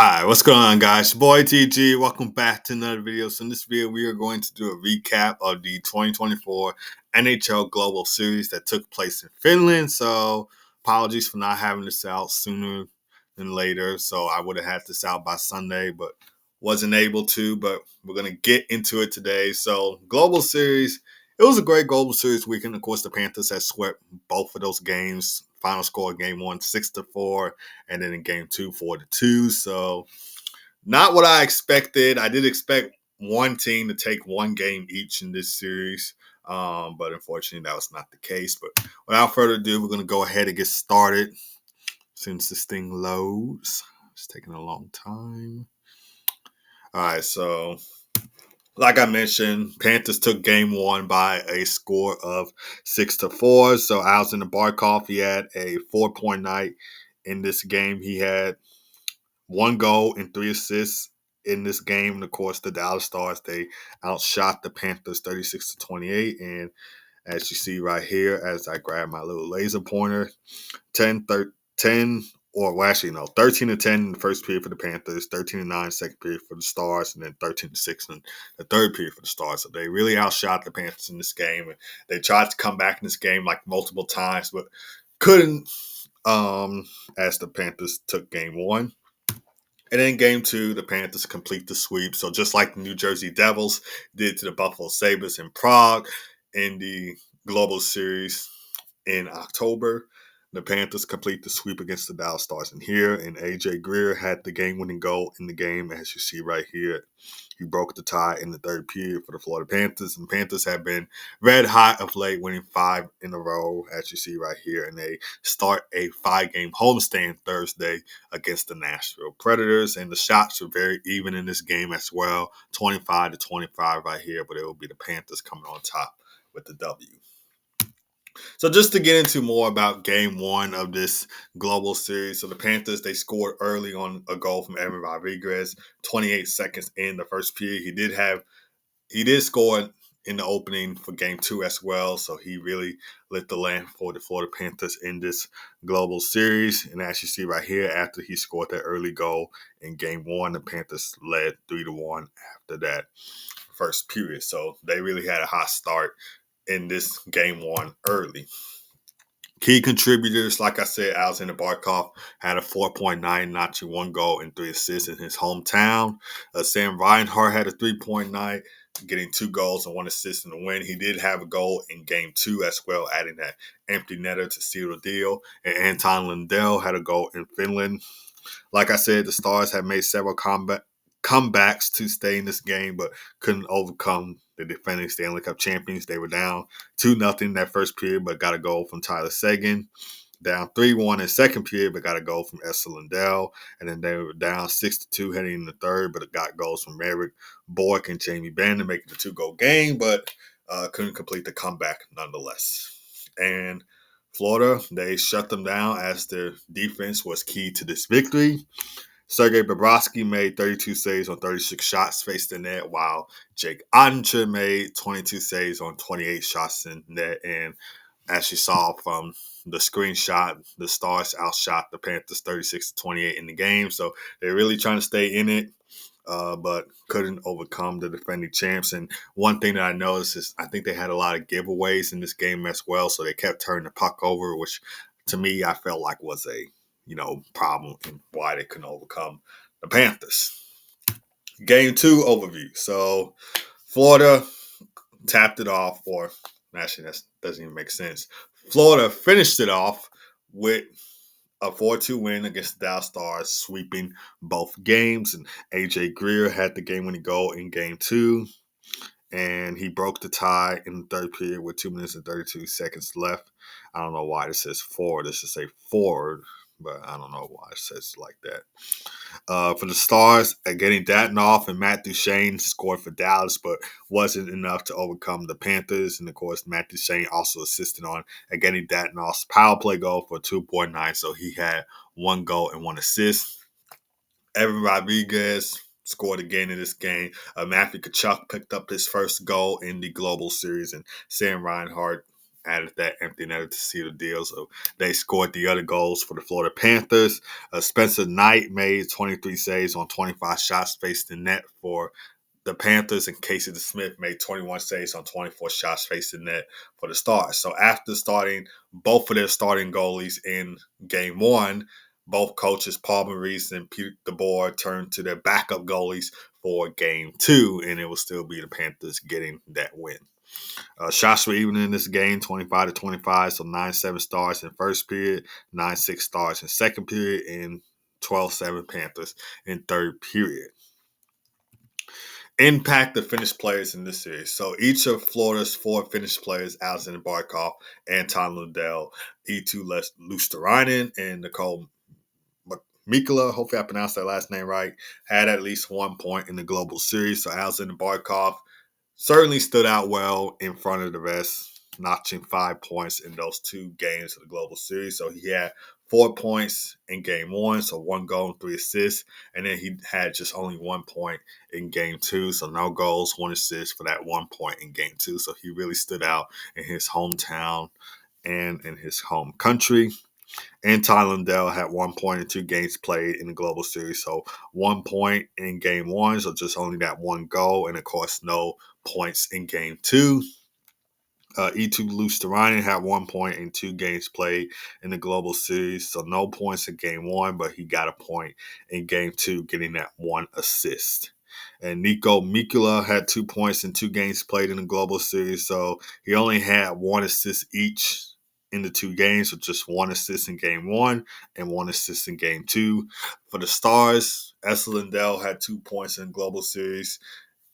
Alright, what's going on, guys? Your boy TG. Welcome back to another video. So in this video, we are going to do a recap of the 2024 NHL Global Series that took place in Finland. So apologies for not having this out sooner than later. So I would have had this out by Sunday, but wasn't able to. But we're going to get into it today. So Global Series, it was a great Global Series weekend. Of course, the Panthers had swept both of those games. Final score game one, 6-4. And then in game two, 4-2. So not what I expected. I did expect one team to take one game each in this series. But unfortunately, that was not the case. But without further ado, we're going to go ahead and get started since this thing loads. It's taking a long time. All right, so like I mentioned, Panthers took game one by a score of 6-4. So Alexander Barkov, he had a 4-point night in this game. He had 1 goal and 3 assists in this game. And of course, the Dallas Stars, they outshot the Panthers 36-28. And as you see right here, as I grab my little laser pointer, 13-10 in the first period for the Panthers, 13-9 second period for the Stars, and then 13-6 in the third period for the Stars. So they really outshot the Panthers in this game. And they tried to come back in this game like multiple times, but couldn't, as the Panthers took game one. And then game two, the Panthers complete the sweep. So just like the New Jersey Devils did to the Buffalo Sabres in Prague in the Global Series in October, the Panthers complete the sweep against the Dallas Stars in here. And A.J. Greer had the game-winning goal in the game, as you see right here. He broke the tie in the third period for the Florida Panthers. And the Panthers have been red hot of late, winning 5 in a row, as you see right here. And they start a 5-game homestand Thursday against the Nashville Predators. And the shots were very even in this game as well, 25-25 right here. But it will be the Panthers coming on top with the W. So just to get into more about game one of this global series. So the Panthers, they scored early on a goal from Evan Rodriguez, 28 seconds in the first period. He did score in the opening for game two as well. So he really lit the lamp for the Florida Panthers in this global series. And as you see right here, after he scored that early goal in game one, the Panthers led 3-1 after that first period. So they really had a hot start in this game one early. Key contributors, like I said, Alexander Barkov had a 4.9, notching 1 goal and 3 assists in his hometown. Sam Reinhart had a 3-point night, getting 2 goals and 1 assist in the win. He did have a goal in game 2 as well, adding that empty netter to seal the deal. And Anton Lundell had a goal in Finland. Like I said, the Stars have made several comebacks to stay in this game, but couldn't overcome the defending Stanley Cup champions. They were down 2-0 that first period, but got a goal from Tyler Seguin. Down 3-1 in second period, but got a goal from Esther Lindell. And then they were down 6-2 heading in the third, but it got goals from Merrick Bourque and Jamie Benn to make it a 2-goal game, but couldn't complete the comeback nonetheless. And Florida, they shut them down as their defense was key to this victory. Sergei Bobrovsky made 32 saves on 36 shots faced the net, while Jake Ottinger made 22 saves on 28 shots in net. And as you saw from the screenshot, the Stars outshot the Panthers 36-28 in the game. So they're really trying to stay in it, but couldn't overcome the defending champs. And one thing that I noticed is I think they had a lot of giveaways in this game as well. So they kept turning the puck over, which to me I felt like was a problem and why they couldn't overcome the Panthers. Game 2 overview. So Florida tapped it off, or actually that doesn't even make sense. Florida finished it off with a 4-2 win against the Dallas Stars, sweeping both games. And A.J. Greer had the game-winning goal in game 2. And he broke the tie in the third period with 2 minutes and 32 seconds left. I don't know why this says forward. This should say forward, but I don't know why it says like that. For the Stars, Evgeny Dadonov and Matt Duchene scored for Dallas, but wasn't enough to overcome the Panthers. And, of course, Matt Duchene also assisted on Evgeny Dadonov's power play goal for 2.9, so he had 1 goal and 1 assist. Evan Rodriguez scored again in this game. Matthew Tkachuk picked up his first goal in the Global Series, and Sam Reinhart added that empty netter to seal the deal. So they scored the other goals for the Florida Panthers. Spencer Knight made 23 saves on 25 shots faced in net for the Panthers, and Casey DeSmith made 21 saves on 24 shots faced in net for the Stars. So after starting both of their starting goalies in game one, both coaches, Paul Maurice and Pete DeBoer, turned to their backup goalies for game two, and it will still be the Panthers getting that win. Shots were even in this game, 25-25, so 9-7 Stars in first period, 9-6 Stars in second period, and 12-7 Panthers in third period. Impact the finished players in this series. So each of Florida's four finished players, Alexander Barkov, Anton Lundell, Eetu Luosterainen, and Nicole Mikula, hopefully I pronounced that last name right, had at least 1 point in the global series. So Alexander Barkov certainly stood out well in front of the rest, notching 5 points in those 2 games of the global series. So he had 4 points in game one, so 1 goal and 3 assists. And then he had just only 1 point in game two, so no goals, 1 assist for that 1 point in game two. So he really stood out in his hometown and in his home country. Anton Lundell had 1 point in 2 games played in the global series. So 1 point in game one, so just only that 1 goal. And of course, no points in game two. Eetu Luosterainen had 1 point in 2 games played in the global series. So no points in game one, but he got a point in game two, getting that 1 assist. And Nico Mikula had 2 points in 2 games played in the global series. So he only had 1 assist each in the 2 games, with just 1 assist in game one and 1 assist in game two. For the Stars, Esa Lindell had 2 points in the global series,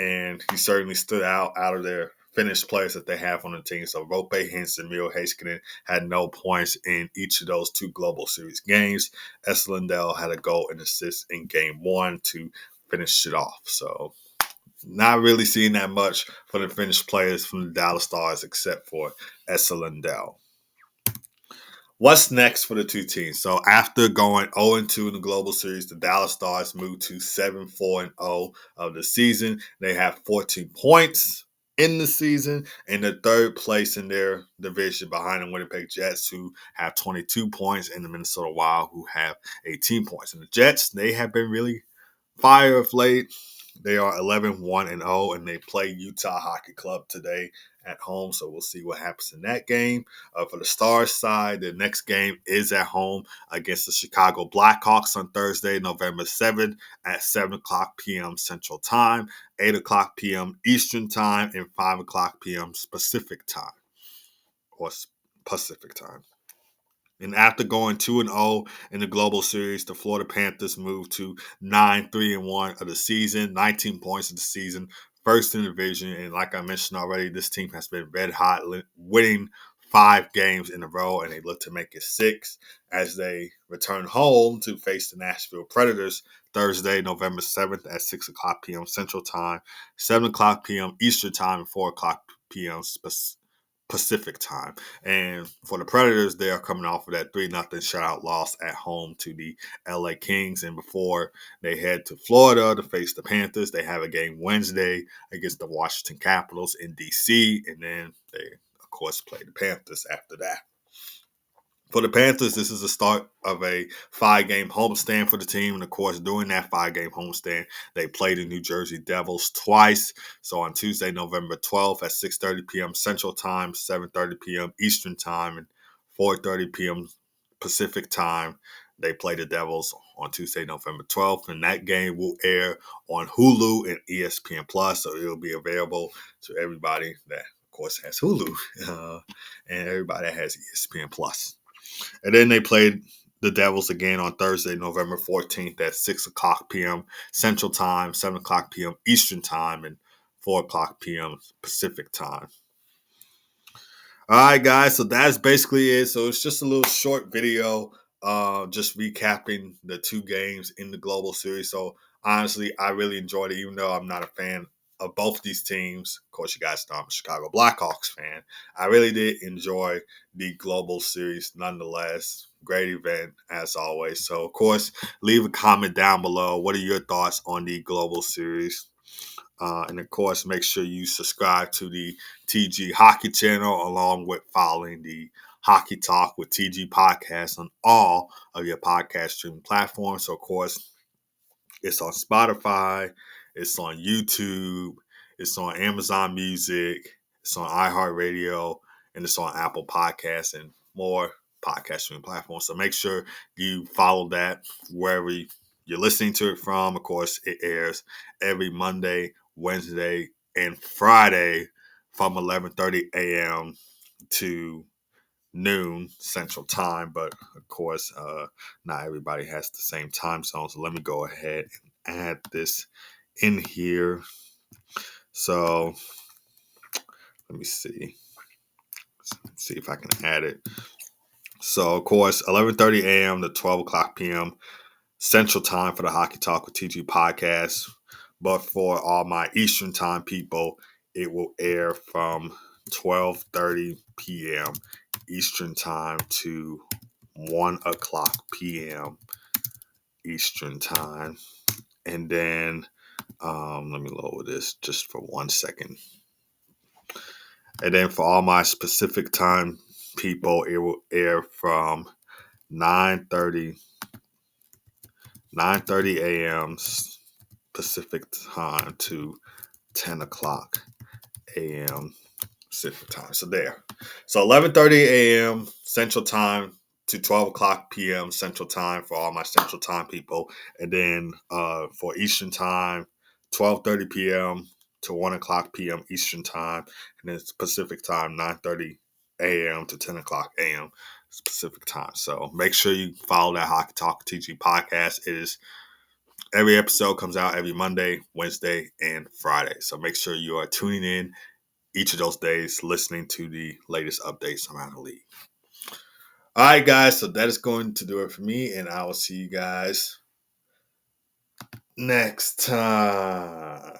and he certainly stood out of their finished players that they have on the team. So Rope Henson, Miro Heiskanen had no points in each of those 2 global series games. Esa Lindell had a goal and assist in game one to finish it off. So not really seeing that much for the finished players from the Dallas Stars except for Esa Lindell. What's next for the 2 teams? So after going 0-2 in the Global Series, the Dallas Stars moved to 7-4-0 of the season. They have 14 points in the season, and the 3rd place in their division behind the Winnipeg Jets, who have 22 points, and the Minnesota Wild, who have 18 points. And the Jets, they have been really fire of late. They are 11-1-0, and they play Utah Hockey Club today at home. So we'll see what happens in that game. For the Stars side, the next game is at home against the Chicago Blackhawks on Thursday, November 7th at 7 o'clock p.m. Central Time, 8 o'clock p.m. Eastern Time, and 5 o'clock p.m. Pacific Time. And after going 2-0 in the Global Series, the Florida Panthers moved to 9-3-1 of the season, 19 points of the season, first in the division. And like I mentioned already, this team has been red hot, winning 5 games in a row, and they look to make it 6 as they return home to face the Nashville Predators Thursday, November 7th at 6 o'clock p.m. Central Time, 7 o'clock p.m. Eastern Time, and 4 o'clock p.m. Pacific Time. And for the Predators, they are coming off of that 3-0 shutout loss at home to the LA Kings. And before they head to Florida to face the Panthers, they have a game Wednesday against the Washington Capitals in DC. And then they, of course, play the Panthers after that. For the Panthers, this is the start of a 5-game homestand for the team. And, of course, during that 5-game homestand, they played the New Jersey Devils twice. So on Tuesday, November 12th at 6:30 p.m. Central Time, 7:30 p.m. Eastern Time, and 4:30 p.m. Pacific Time, they play the Devils on Tuesday, November 12th. And that game will air on Hulu and ESPN+. So it will be available to everybody that, of course, has Hulu and everybody that has ESPN+. And then they played the Devils again on Thursday, November 14th at 6 o'clock p.m. Central Time, 7 o'clock p.m. Eastern Time, and 4 o'clock p.m. Pacific Time. All right, guys, so that's basically it. So it's just a little short video just recapping the 2 games in the Global Series. So honestly, I really enjoyed it, even though I'm not a fan of both these teams. Of course, you guys know I'm a Chicago Blackhawks fan. I really did enjoy the Global Series nonetheless. Great event, as always. So, of course, leave a comment down below. What are your thoughts on the Global Series? And of course, make sure you subscribe to the TG Hockey channel along with following the Hockey Talk with TG podcast on all of your podcast streaming platforms. So, of course, it's on Spotify, it's on YouTube, it's on Amazon Music, it's on iHeartRadio, and it's on Apple Podcasts and more podcast streaming platforms. So make sure you follow that wherever you're listening to it from. Of course, it airs every Monday, Wednesday, and Friday from 11:30 a.m. to noon Central Time. But of course, not everybody has the same time zone. So let me go ahead and add this in here. So let me see. Let's see if I can add it. So of course, 11:30 a.m. to 12 o'clock p.m. Central Time for the Hockey Talk with TG podcast. But for all my Eastern Time people, it will air from 12:30 p.m. Eastern Time to 1 o'clock p.m. Eastern Time. And then let me lower this just for 1 second. And then for all my Pacific Time people, it will air from 9:30 a.m. Pacific Time to 10 o'clock a.m. Pacific Time. So there. So 11:30 a.m. Central Time to 12 o'clock p.m. Central Time for all my Central Time people. And then for Eastern Time, 12:30 p.m. to 1 o'clock p.m. Eastern Time. And then Pacific Time, 9:30 a.m. to 10 o'clock a.m. Pacific Time. So make sure you follow that Hockey Talk TG podcast. It is every episode comes out every Monday, Wednesday, and Friday. So make sure you are tuning in each of those days, listening to the latest updates around the league. All right, guys. So that is going to do it for me, and I will see you guys next time.